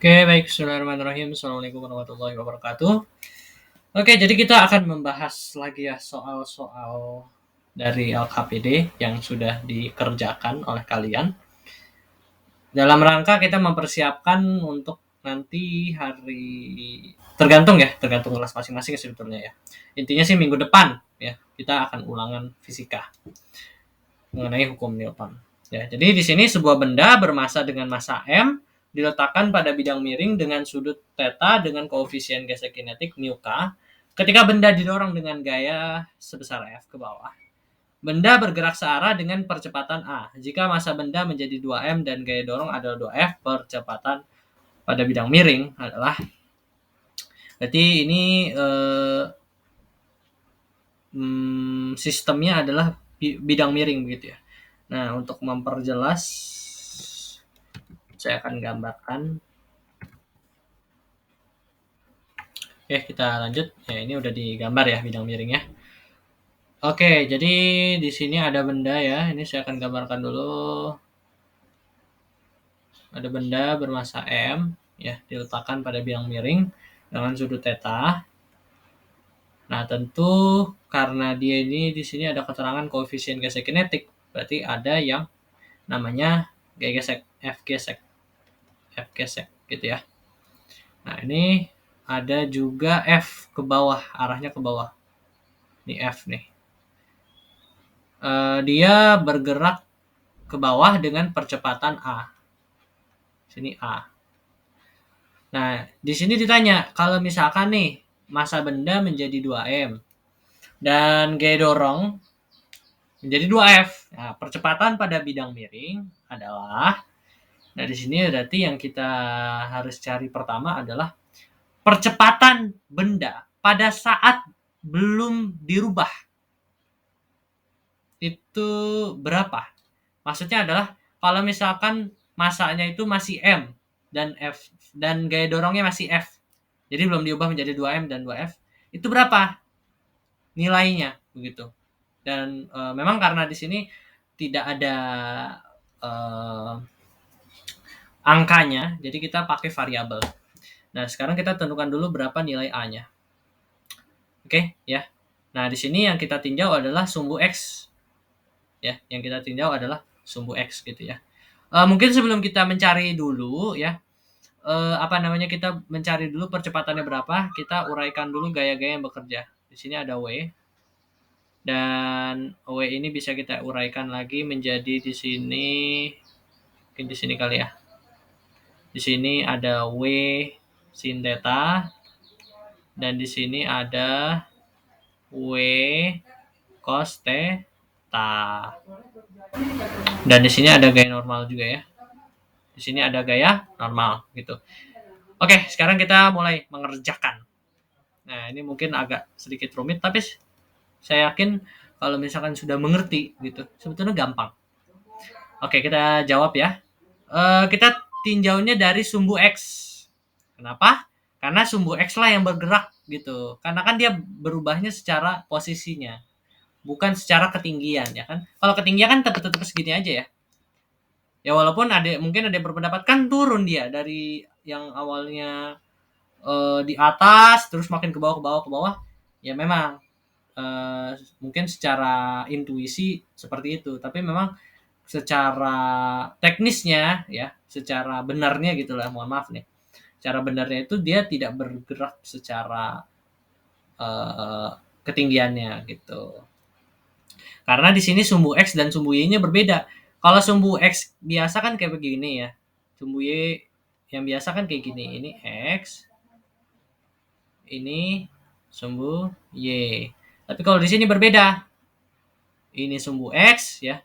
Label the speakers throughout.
Speaker 1: Oke, baik. Bismillahirrahmanirrahim. Assalamualaikum warahmatullahi wabarakatuh. Oke, jadi kita akan membahas lagi ya soal-soal dari LKPD yang sudah dikerjakan oleh kalian. Dalam rangka kita mempersiapkan untuk nanti tergantung kelas masing-masing sebetulnya ya. Intinya sih minggu depan ya kita akan ulangan fisika mengenai hukum Newton. Ya, jadi di sini sebuah benda bermasa dengan massa m diletakkan pada bidang miring dengan sudut theta dengan koefisien gesek kinetik mu k. Ketika benda didorong dengan gaya sebesar f ke bawah, benda bergerak searah dengan percepatan a. Jika massa benda menjadi 2m dan gaya dorong adalah 2f, percepatan pada bidang miring adalah berarti ini sistemnya adalah bidang miring begitu ya. Nah, untuk memperjelas saya akan gambarkan. Oke, kita lanjut. Ya, ini udah digambar ya bidang miringnya. Oke, jadi di sini ada benda ya. Ini saya akan gambarkan dulu. Ada benda bermassa m ya, diletakkan pada bidang miring dengan sudut theta. Nah, tentu karena dia ini di sini ada keterangan koefisien gesek kinetik, berarti ada yang namanya G gesek, F gesek gitu ya. Nah, ini ada juga F ke bawah, arahnya ke bawah. Ini F nih. Dia bergerak ke bawah dengan percepatan A. Sini A. Nah, di sini ditanya, kalau misalkan nih, massa benda menjadi 2M dan gaya dorong menjadi 2F. Nah, percepatan pada bidang miring adalah, nah di sini berarti yang kita harus cari pertama adalah percepatan benda pada saat belum dirubah. Itu berapa? Maksudnya adalah kalau misalkan massanya itu masih M dan F dan gaya dorongnya masih F. Jadi belum diubah menjadi 2M dan 2F. Itu berapa nilainya begitu. Dan memang karena di sini tidak ada angkanya, jadi kita pakai variabel. Nah, sekarang kita tentukan dulu berapa nilai A-nya. Oke, ya. Nah, di sini yang kita tinjau adalah sumbu X. Ya, yang kita tinjau adalah sumbu X gitu ya. Mungkin sebelum kita mencari dulu ya, kita mencari dulu percepatannya berapa, kita uraikan dulu gaya-gaya yang bekerja. Di sini ada W. Dan W ini bisa kita uraikan lagi menjadi di sini, mungkin di sini kali ya. Di sini ada W sin theta dan di sini ada W cos theta. Dan di sini ada gaya normal juga ya. Di sini ada gaya normal gitu. Oke, sekarang kita mulai mengerjakan. Nah, ini mungkin agak sedikit rumit, tapi saya yakin kalau misalkan sudah mengerti gitu, sebetulnya gampang. Oke, kita jawab ya. Kita tinjaunya dari sumbu X. Kenapa? Karena sumbu X lah yang bergerak gitu. Karena kan dia berubahnya secara posisinya, bukan secara ketinggian ya kan. Kalau ketinggian kan tetap segini aja ya. Ya walaupun mungkin ada yang berpendapat kan turun dia dari yang awalnya di atas terus makin ke bawah. Ya memang mungkin secara intuisi seperti itu, tapi memang secara teknisnya ya, secara benarnya gitulah, mohon maaf nih. Cara benarnya itu dia tidak bergerak secara ketinggiannya gitu. Karena di sini sumbu X dan sumbu Y-nya berbeda. Kalau sumbu X biasa kan kayak begini ya. Sumbu Y yang biasa kan kayak gini. Ini X. Ini sumbu Y. Tapi kalau di sini berbeda. Ini sumbu X ya.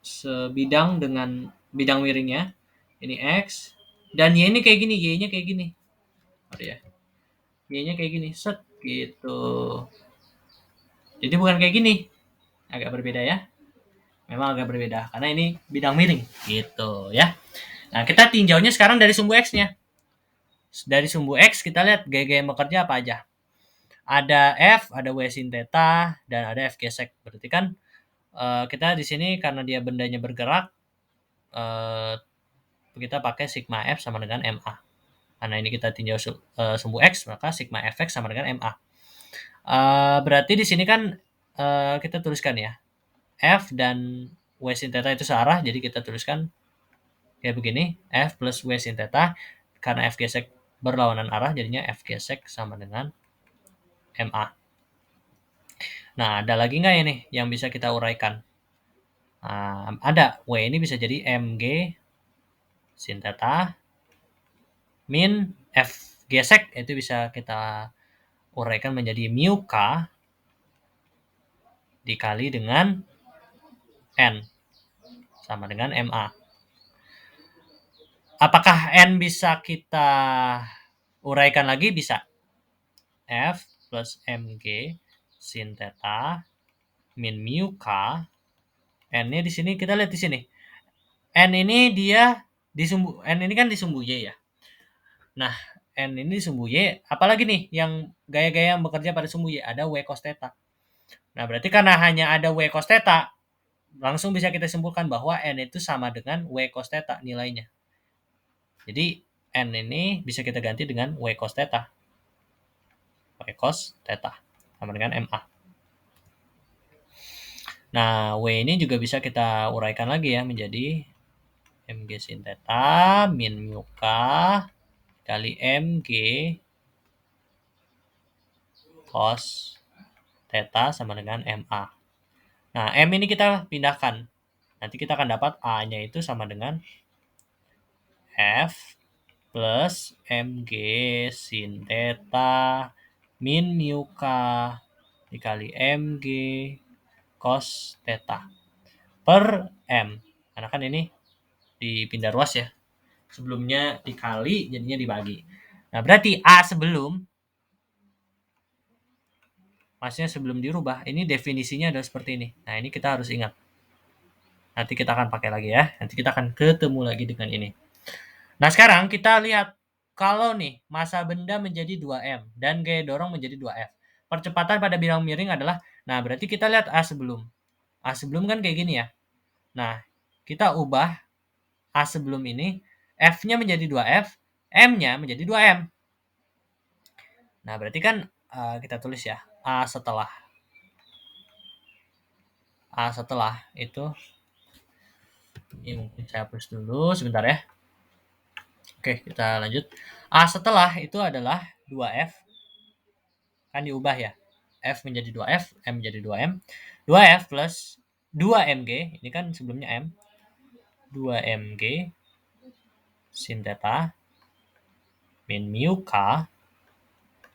Speaker 1: Sebidang dengan bidang miringnya. Ini X. Dan Y ini kayak gini. Y-nya kayak gini. Ya. Y-nya kayak gini. Set gitu. Jadi bukan kayak gini. Agak berbeda ya. Memang agak berbeda karena ini bidang miring gitu ya. Nah, kita tinjaunya sekarang dari sumbu X-nya. Dari sumbu X kita lihat gaya-gaya yang bekerja apa aja. Ada F, ada W sin theta, dan ada F gesek. Berarti kan kita di sini karena dia bendanya bergerak, kita pakai sigma F sama dengan MA. Karena ini kita tinjau sumbu X, maka sigma Fx sama dengan MA. Berarti di sini kan kita tuliskan ya, F dan W sin theta itu searah, jadi kita tuliskan kayak begini, F plus W sin theta, karena F gesek berlawanan arah, jadinya F gesek sama dengan MA. Nah, ada lagi nggak ini yang bisa kita uraikan? Ada, W ini bisa jadi MG sin theta min F gesek, itu bisa kita uraikan menjadi mu K dikali dengan N sama dengan MA. Apakah N bisa kita uraikan lagi? Bisa. F plus MG sin theta min mu K. N-nya di sini, kita lihat di sini. N ini dia N ini kan di sumbu Y ya. Nah, N ini di sumbu Y, apalagi nih yang gaya-gaya yang bekerja pada sumbu Y? Ada W cos theta. Nah, berarti karena hanya ada W cos theta, langsung bisa kita simpulkan bahwa N itu sama dengan W cos theta nilainya. Jadi, N ini bisa kita ganti dengan W cos theta. W cos theta sama dengan MA. Nah, W ini juga bisa kita uraikan lagi ya menjadi MG sin theta min mu K kali MG cos theta sama dengan MA. Nah, M ini kita pindahkan. Nanti kita akan dapat A-nya itu sama dengan F plus MG sin theta min mu K dikali MG cos theta per M. Karena kan ini dipindah ruas ya. Sebelumnya dikali, jadinya dibagi. Nah, berarti A maksudnya sebelum dirubah, ini definisinya adalah seperti ini. Nah, ini kita harus ingat. Nanti kita akan pakai lagi ya. Nanti kita akan ketemu lagi dengan ini. Nah, sekarang kita lihat kalau nih massa benda menjadi 2M dan gaya dorong menjadi 2F. Percepatan pada bidang miring adalah, nah berarti kita lihat A sebelum. A sebelum kan kayak gini ya. Nah, kita ubah A sebelum ini, F-nya menjadi 2F, M-nya menjadi 2M. Nah, berarti kan kita tulis ya, A setelah itu, ini mungkin saya hapus dulu sebentar ya. Oke, kita lanjut. A setelah itu adalah 2F, kan diubah ya. F menjadi 2F, M menjadi 2M. 2F plus 2MG, ini kan sebelumnya M. 2MG sin theta min mu K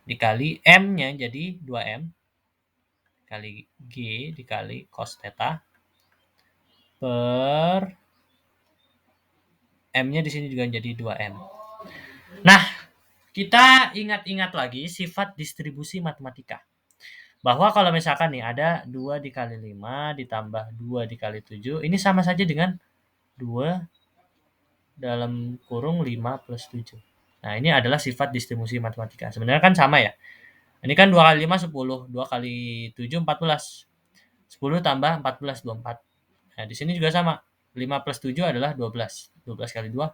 Speaker 1: dikali M-nya jadi 2M kali G dikali cos theta per M-nya di sini juga jadi 2M. Nah, kita ingat-ingat lagi sifat distribusi matematika. Bahwa kalau misalkan nih ada 2 dikali 5 ditambah 2 dikali 7, ini sama saja dengan 2 dalam kurung 5 plus 7. Nah, ini adalah sifat distribusi matematika. Sebenarnya kan sama ya. Ini kan 2 kali 5, 10. 2 kali 7, 14. 10 tambah 14, 24. Nah, di sini juga sama. 5 plus 7 adalah 12. 12 kali 2,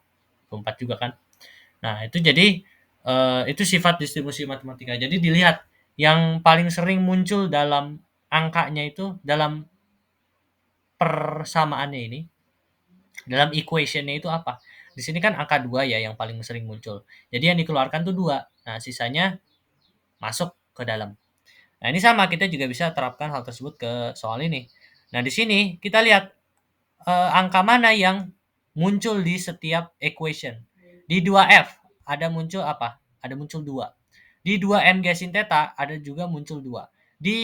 Speaker 1: 24 juga kan. Nah, itu jadi itu sifat distribusi matematika. Jadi dilihat yang paling sering muncul dalam angkanya itu, dalam persamaannya ini, dalam equation-nya itu apa? Di sini kan angka 2 ya yang paling sering muncul. Jadi yang dikeluarkan tuh 2. Nah, sisanya masuk ke dalam. Nah, ini sama, kita juga bisa terapkan hal tersebut ke soal ini. Nah, di sini kita lihat angka mana yang muncul di setiap equation. Di 2F ada muncul apa? Ada muncul 2. Di 2M G sin theta ada juga muncul 2. Di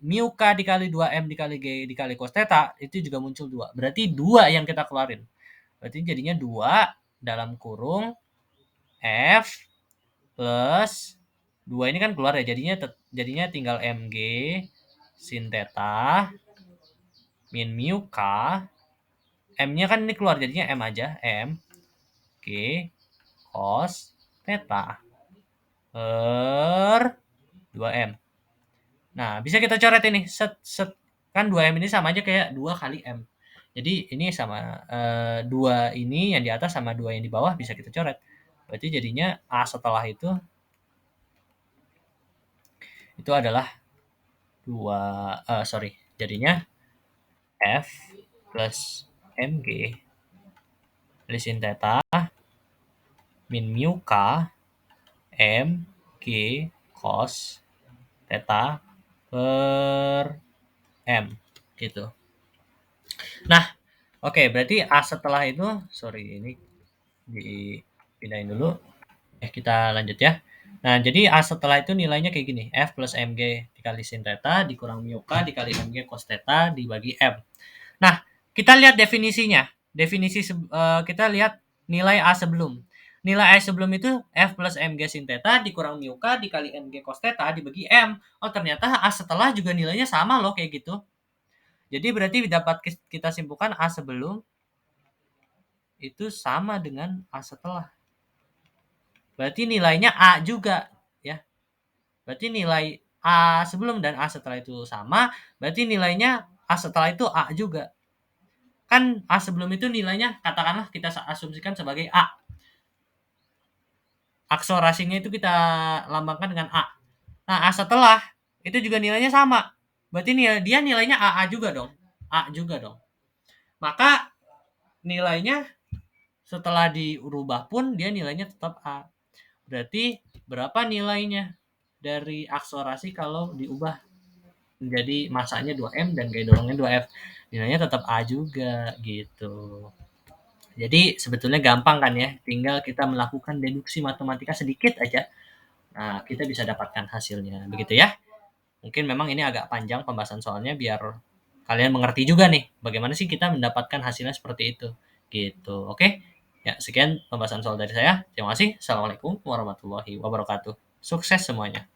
Speaker 1: mu K dikali 2M dikali G dikali cos theta itu juga muncul 2. Berarti 2 yang kita keluarin. Berarti jadinya 2 dalam kurung F plus 2 ini kan keluar ya, jadinya tinggal MG sin theta min mu K, M-nya kan ini keluar jadinya M aja, M G cos theta per 2M. Nah, bisa kita coret ini. Kan 2M ini sama aja kayak 2 kali M. Jadi ini sama 2 ini yang di atas sama 2 yang di bawah bisa kita coret. Berarti jadinya A setelah itu adalah 2 sorry, jadinya F plus MG dari sin theta min mu K M G cos theta per M gitu. Nah, oke, berarti A setelah itu, sorry ini dipindahin dulu. Kita lanjut ya. Nah, jadi A setelah itu nilainya kayak gini, F plus MG dikali sin theta dikurang mu K dikali MG cos theta dibagi M. Nah, kita lihat definisinya. Kita lihat nilai A sebelum. Nilai A sebelum itu F plus MG sin theta dikurang mu K dikali MG cos theta dibagi M. Oh, ternyata A setelah juga nilainya sama loh kayak gitu. Jadi berarti dapat kita simpulkan A sebelum itu sama dengan A setelah. Berarti nilainya A juga ya. Berarti nilai A sebelum dan A setelah itu sama, berarti nilainya A setelah itu A juga. Kan A sebelum itu nilainya katakanlah kita asumsikan sebagai A. Akselerasinya itu kita lambangkan dengan A. Nah, A setelah itu juga nilainya sama. Berarti dia nilainya AA juga dong. A juga dong. Maka nilainya setelah dirubah pun dia nilainya tetap A. Berarti berapa nilainya dari akselerasi kalau diubah menjadi masanya 2M dan gaya dorongnya 2F? Nilainya tetap A juga gitu. Jadi sebetulnya gampang kan ya, tinggal kita melakukan deduksi matematika sedikit aja. Nah, kita bisa dapatkan hasilnya. Begitu ya. Mungkin memang ini agak panjang pembahasan soalnya biar kalian mengerti juga nih bagaimana sih kita mendapatkan hasilnya seperti itu. Gitu. Oke. Ya, sekian pembahasan soal dari saya. Terima kasih. Assalamualaikum warahmatullahi wabarakatuh. Sukses semuanya.